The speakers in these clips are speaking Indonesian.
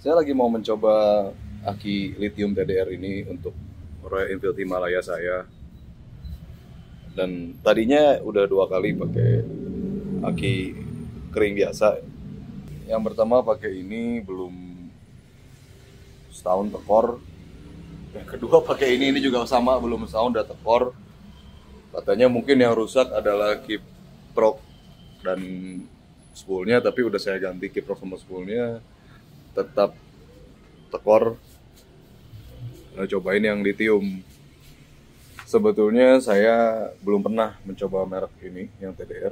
Saya lagi mau mencoba aki lithium TDR ini untuk Royal Enfield Himalaya saya. Dan tadinya udah 2 kali pakai aki kering biasa. Yang pertama pakai ini belum setahun tekor. Yang kedua pakai ini juga sama, belum setahun udah tekor. Katanya mungkin yang rusak adalah kiprok dan spoolnya, tapi udah saya ganti kiprok sama spoolnya, tetap tekor. Nah, cobain yang lithium. Sebetulnya saya belum pernah mencoba merek ini, yang TDR.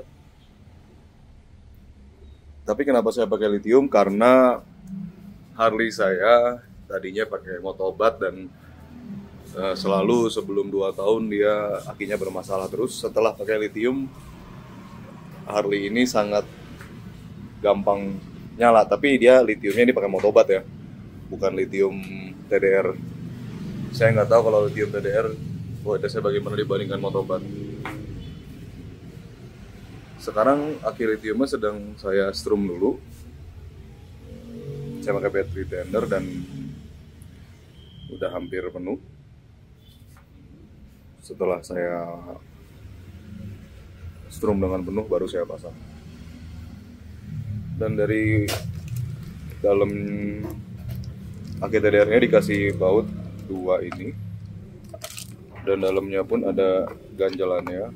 Tapi kenapa saya pakai lithium? Karena Harley saya tadinya pakai motobat dan selalu sebelum 2 tahun dia akinya bermasalah terus. Setelah pakai lithium, Harley ini sangat gampang nyala. Tapi dia lithiumnya ini pakai motobat ya, bukan lithium TDR. Saya nggak tahu kalau lithium TDR kualitasnya bagaimana dibandingkan motobat. Sekarang aki lithiumnya sedang saya strum dulu. Saya pakai battery tender dan udah hampir penuh. Setelah saya strum dengan penuh baru saya pasang. Dan dari dalam aki TDR-nya dikasih baut 2 ini. Dan dalamnya pun ada ganjalannya.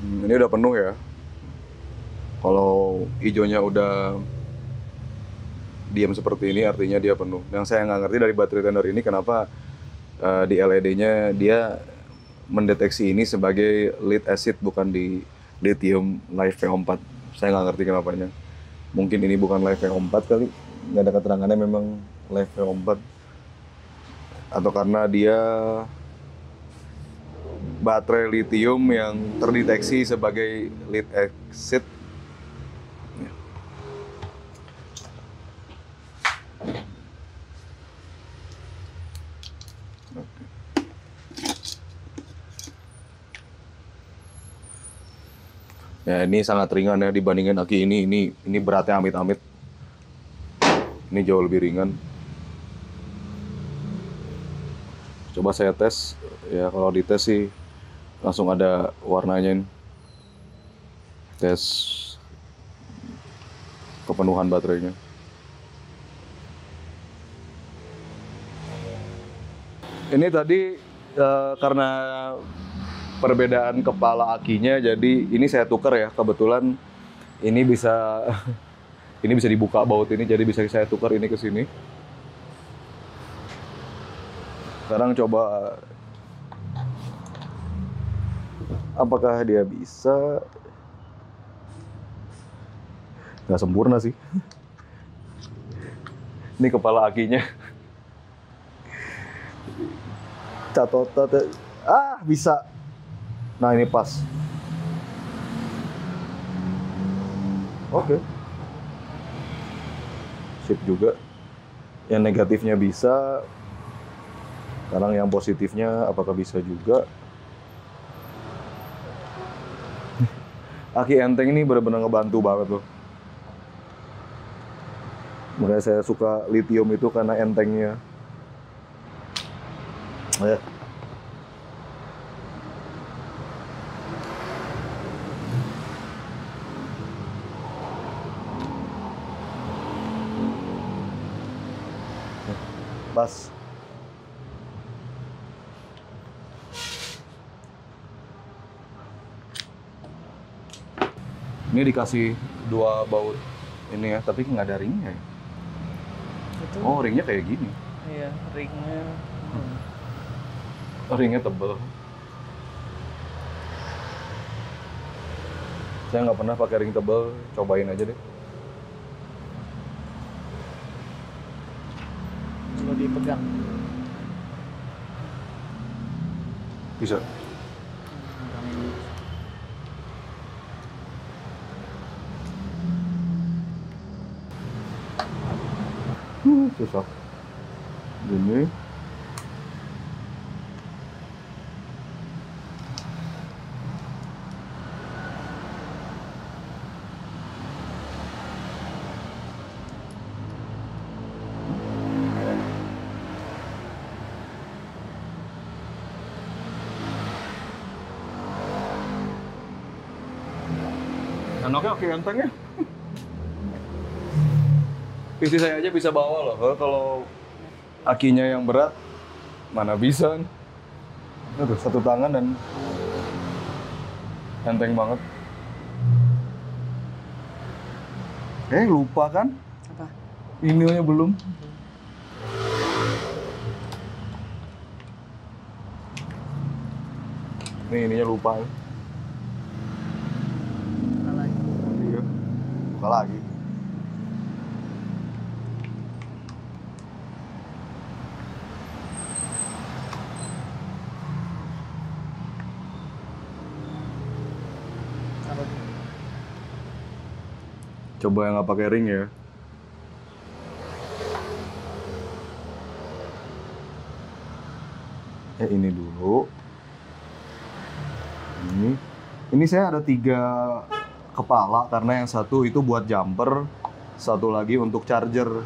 Ini udah penuh ya. Kalau hijaunya udah diam seperti ini artinya dia penuh. Yang saya nggak ngerti dari battery tender ini kenapa di LED-nya dia mendeteksi ini sebagai lead acid bukan di lithium Live V4. Saya nggak ngerti kenapanya. Mungkin ini bukan Live V4 kali, nggak ada keterangannya memang Live V4. Atau karena dia baterai lithium yang terdeteksi sebagai lead acid. Ya, ini sangat ringan ya dibandingin aki ini. Ini beratnya amit-amit. Ini jauh lebih ringan. Coba saya tes. Ya kalau dites sih langsung ada warnanya ini. Tes kepenuhan baterainya. Ini tadi karena perbedaan kepala akinya, jadi ini saya tukar ya. Kebetulan ini bisa ini bisa dibuka baut ini, jadi bisa saya tukar ini ke sini. Sekarang coba apakah dia bisa. Nggak sempurna sih. Ini kepala akinya. Catotat. Bisa. Nah, ini pas. Oke. Sip juga. Yang negatifnya bisa. Sekarang yang positifnya apakah bisa juga. Aki enteng ini benar-benar ngebantu banget loh. Makanya saya suka lithium itu karena entengnya. Ya. Pas. Ini dikasih 2 baut ini ya, tapi nggak ada ringnya ya. Itu. Oh, ringnya kayak gini. Iya, ringnya. Ringnya tebel. Saya nggak pernah pakai ring tebel, cobain aja deh. Coba dipegang. Bisa. Susah. Gini. Anaknya oke enteng ya. Istri saya aja bisa bawa loh. Kalau akinya yang berat, mana bisa. Aduh, satu tangan dan enteng banget. Lupa kan? Apa? Ininya belum. Nih, ininya lupa. Buka lagi. Iya. Buka lagi. Apa? Coba yang nggak pakai ring ya. Ini dulu. Ini saya ada 3 kepala karena yang satu itu buat jumper, satu lagi untuk charger.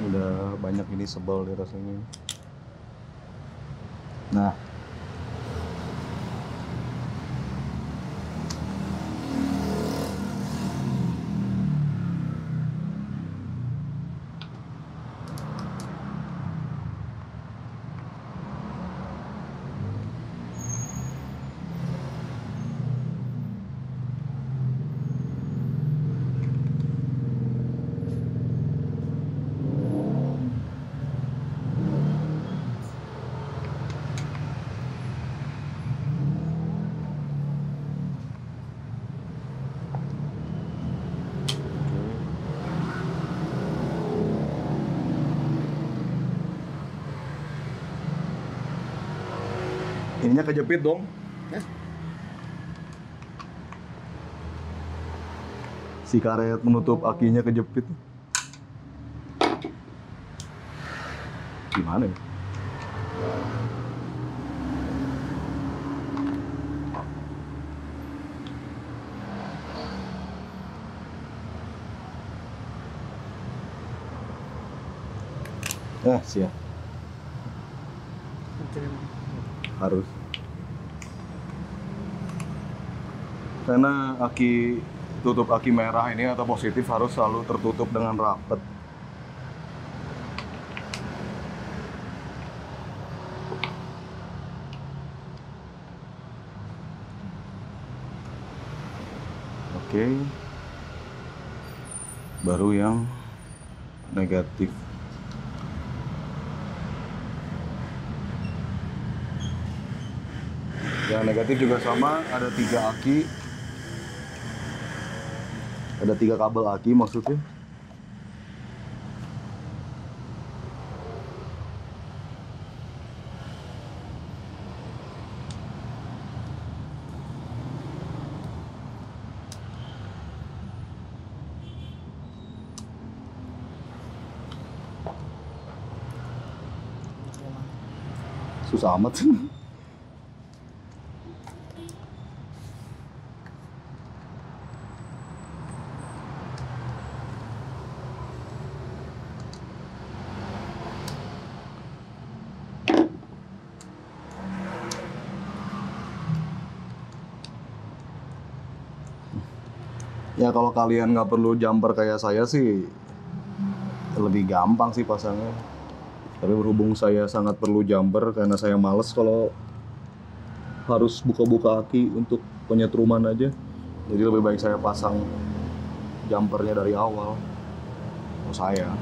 Udah banyak ini sebel deh rasanya. Nah, ininya kejepit dong. Hah? Si karet menutup akinya kejepit. Gimana ya? Siap. Harus. Karena tutup aki merah ini atau positif harus selalu tertutup dengan rapat. Oke. Baru yang negatif. Yang negatif juga sama, ada 3 aki. Ada 3 kabel aki maksudnya. Susah amat. Ya kalau kalian nggak perlu jumper kayak saya sih lebih gampang sih pasangnya. Tapi berhubung saya sangat perlu jumper karena saya males kalau harus buka-buka aki untuk penyetruman aja. Jadi lebih baik saya pasang jumpernya dari awal. Oh saya.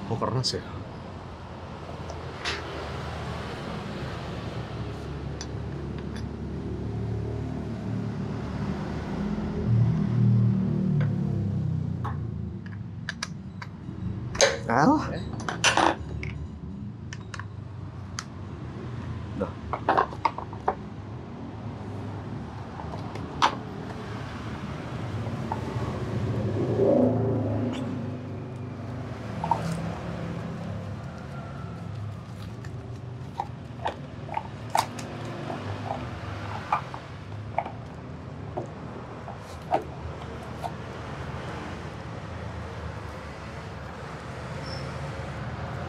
Oh keras ya? Dah.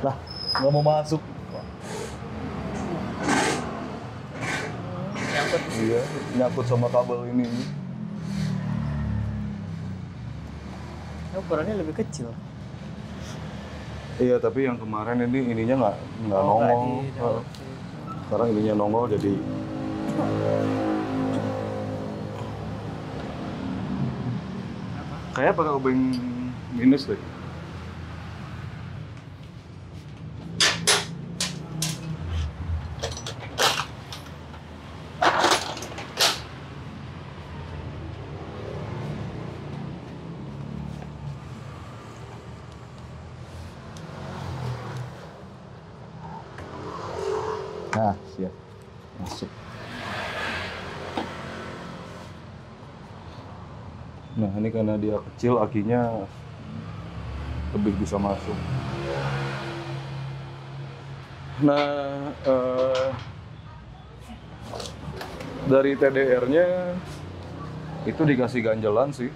Lah, nggak mau masuk. Nyangkut. Iya, nyangkut sama kabel ini. Ukurannya lebih kecil. Iya, tapi yang kemarin ininya nggak Oh, nggak nongol. di dalam. Sekarang ininya nongol jadi kayak pakai obeng minus deh. Nah, siap. Masuk. Nah, ini karena dia kecil, akinya lebih bisa masuk. Nah, dari TDR-nya itu dikasih ganjelan sih.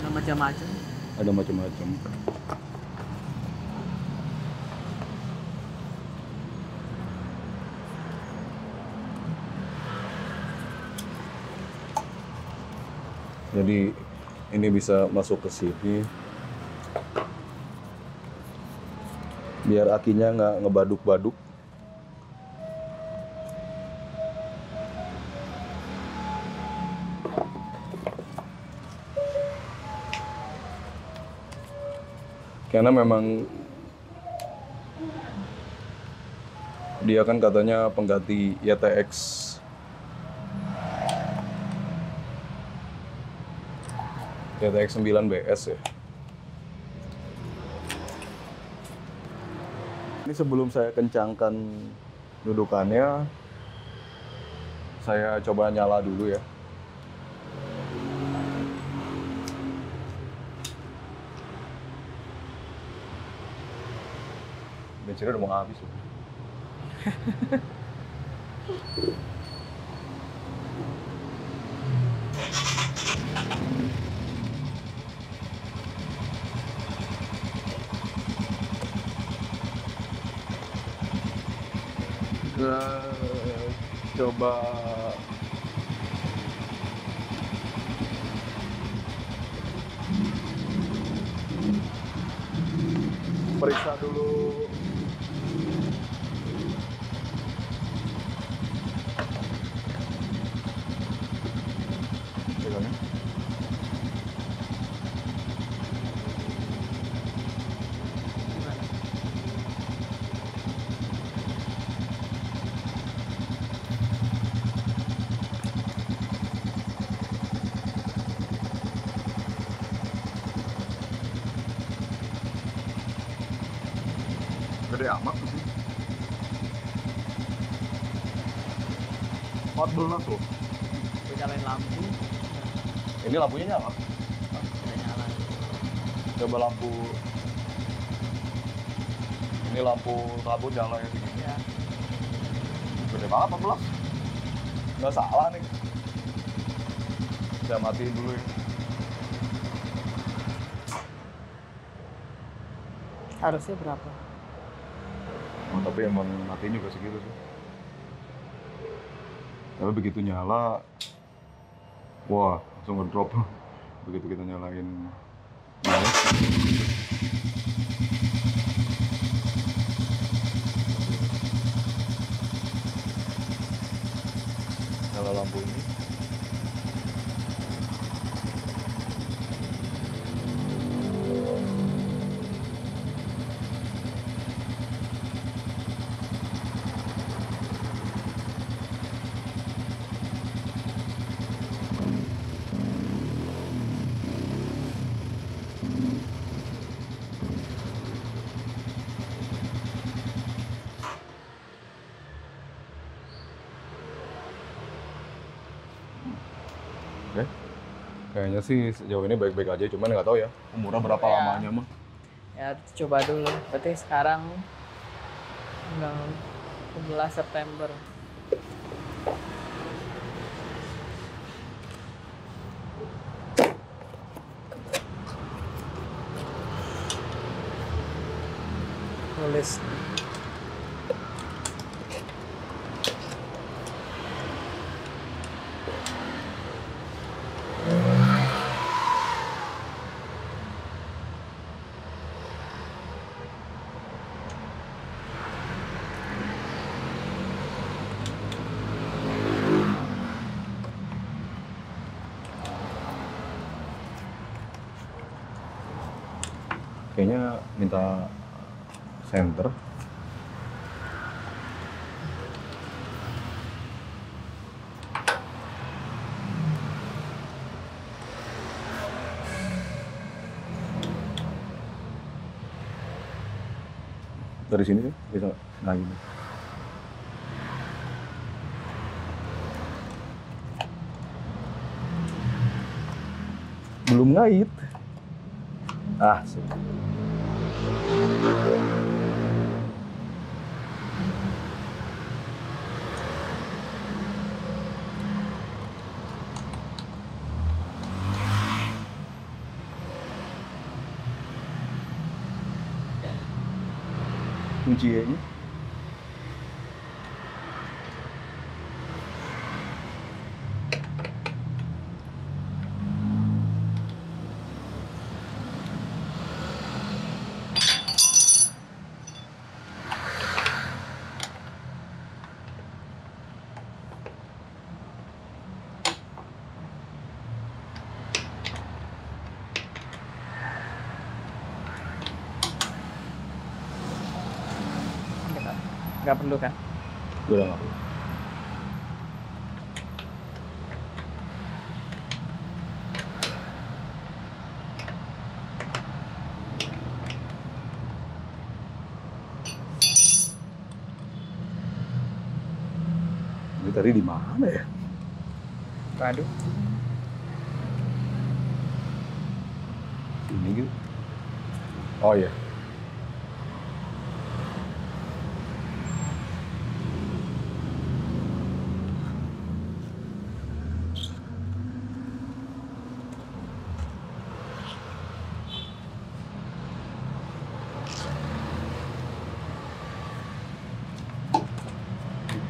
Ada macam-macam. Ada macam-macam. Jadi ini bisa masuk ke sini. Biar akinya nggak ngebaduk-baduk. Karena memang dia kan katanya pengganti YTX YTX 9BS ya. Ini sebelum saya kencangkan dudukannya, saya coba nyala dulu ya. Bensinnya udah mau habis. Kita coba periksa dulu tegangan. Gede amat sih. 14 loh. Gue nyalain lampu. Ini lampunya nyala. Udah nyala. Coba lampu. Ini lampu kabut nyala ya sini. Ya. Gede banget 14. Nggak salah nih. Saya matiin dulu ya. Harusnya berapa? Oh, tapi emang matiin juga segitu sih. Tapi begitu nyala, wah langsung ngedrop. Begitu kita nyalain nyala. Nyala lampu ini. Oke. Kayaknya sih sejauh ini baik-baik aja, cuman nggak tahu ya umurnya berapa Ya. lamanya mah. Ya coba dulu. Berarti sekarang tanggal 11 September. nulis. Kayaknya minta center. Dari sini sih bisa. Nah gini. Belum ngait. Ah, sip. Kuncinya. Nggak perlu kan? Udah nggak perlu. Ini tadi di mana ya? Waduh. Ini gitu. Oh iya.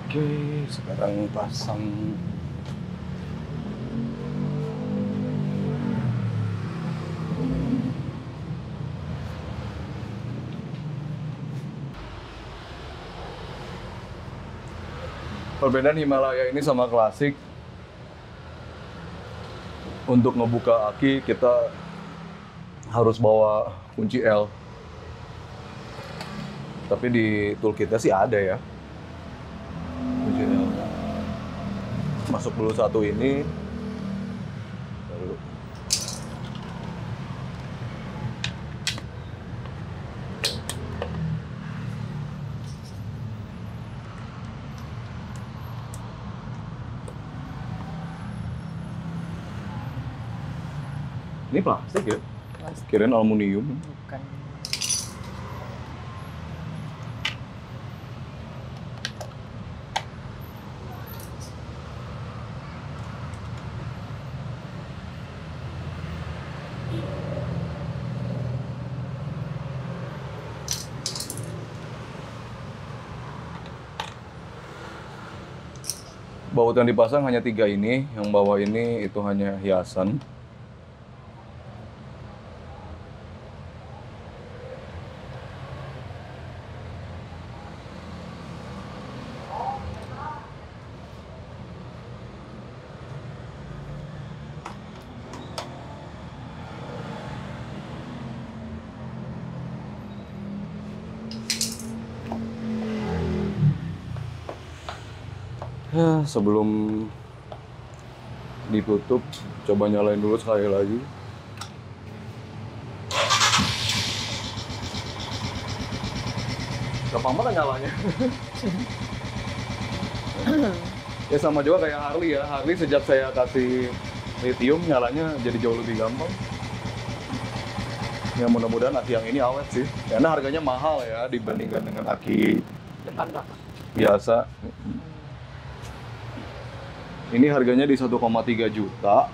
Oke, sekarang pasang. Perbedaan Himalaya ini sama klasik, untuk ngebuka aki kita harus bawa kunci L. Tapi di toolkitnya sih ada ya. Kunci L. Masuk dulu satu ini. Lalu ini plastik ya? Plastik. Kirain aluminium. Bukan. Baut yang dipasang hanya 3 ini, yang bawah ini itu hanya hiasan. Ya, sebelum ditutup, coba nyalain dulu sekali lagi. Gampang banget nyalanya. Ya sama juga kayak Harley ya. Harley sejak saya kasih lithium nyalanya jadi jauh lebih gampang. Ya mudah-mudahan aki yang ini awet sih. Karena harganya mahal ya dibandingkan dengan aki Depan berapa? biasa. Ini harganya di 1,3 juta.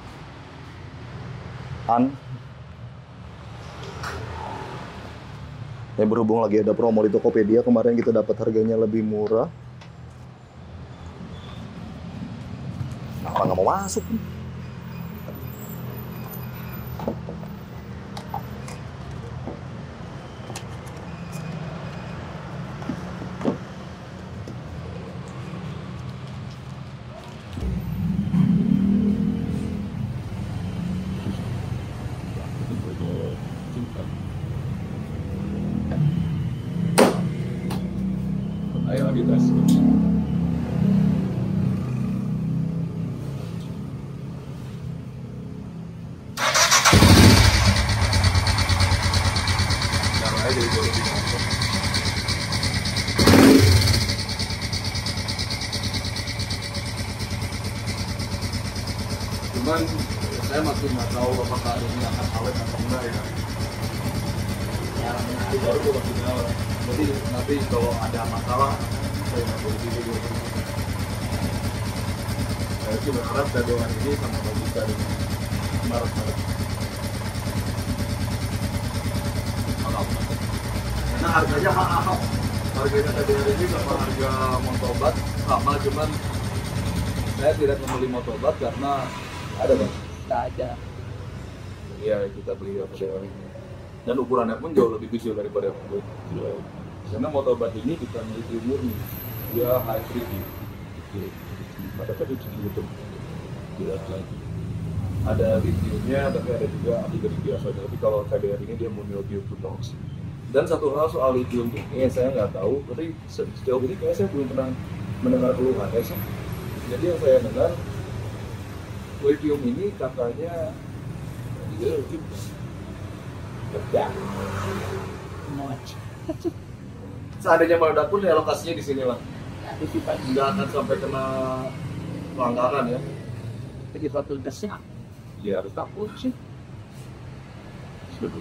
Ya berhubung lagi ada promo di Tokopedia, kemarin kita dapat harganya lebih murah. Kenapa nggak mau masuk? Ayo lagi tes. Cuman saya masih nggak tahu apakah ini akan awet atau enggak ya. Itu baru gue masih nyala. Jadi nanti kalau ada masalah saya nggak boleh video. Saya sih berharap dagangan ini sama bagus dari Maret. Karena harganya mahal. Harganya tadi hari ini sama harga motobat sama, cuman saya tidak membeli motobat karena ada bang. Nggak ada. Iya kita beli pada hari ini. Dan ukurannya pun jauh lebih kecil daripada yang gue. Karena motobat ini bukan lithium murni, dia hybrid. Padahal itu gitu. Tidak lagi. Ada lithiumnya, tapi ada juga anti biasa. Tapi kalau KDR ini dia monodium phenoxide. Dan satu hal soal lithium ini saya nggak tahu, tapi sejauh ini kayaknya saya belum pernah mendengar keluhan ya sih. Jadi yang saya dengar lithium ini katanya dia kerja. Seandainya meledak pun ya lokasinya di sini lah. Nggak akan sampai kena pelanggaran ya. Jadi suatu desnya. Ya harus Takut sih. Sudah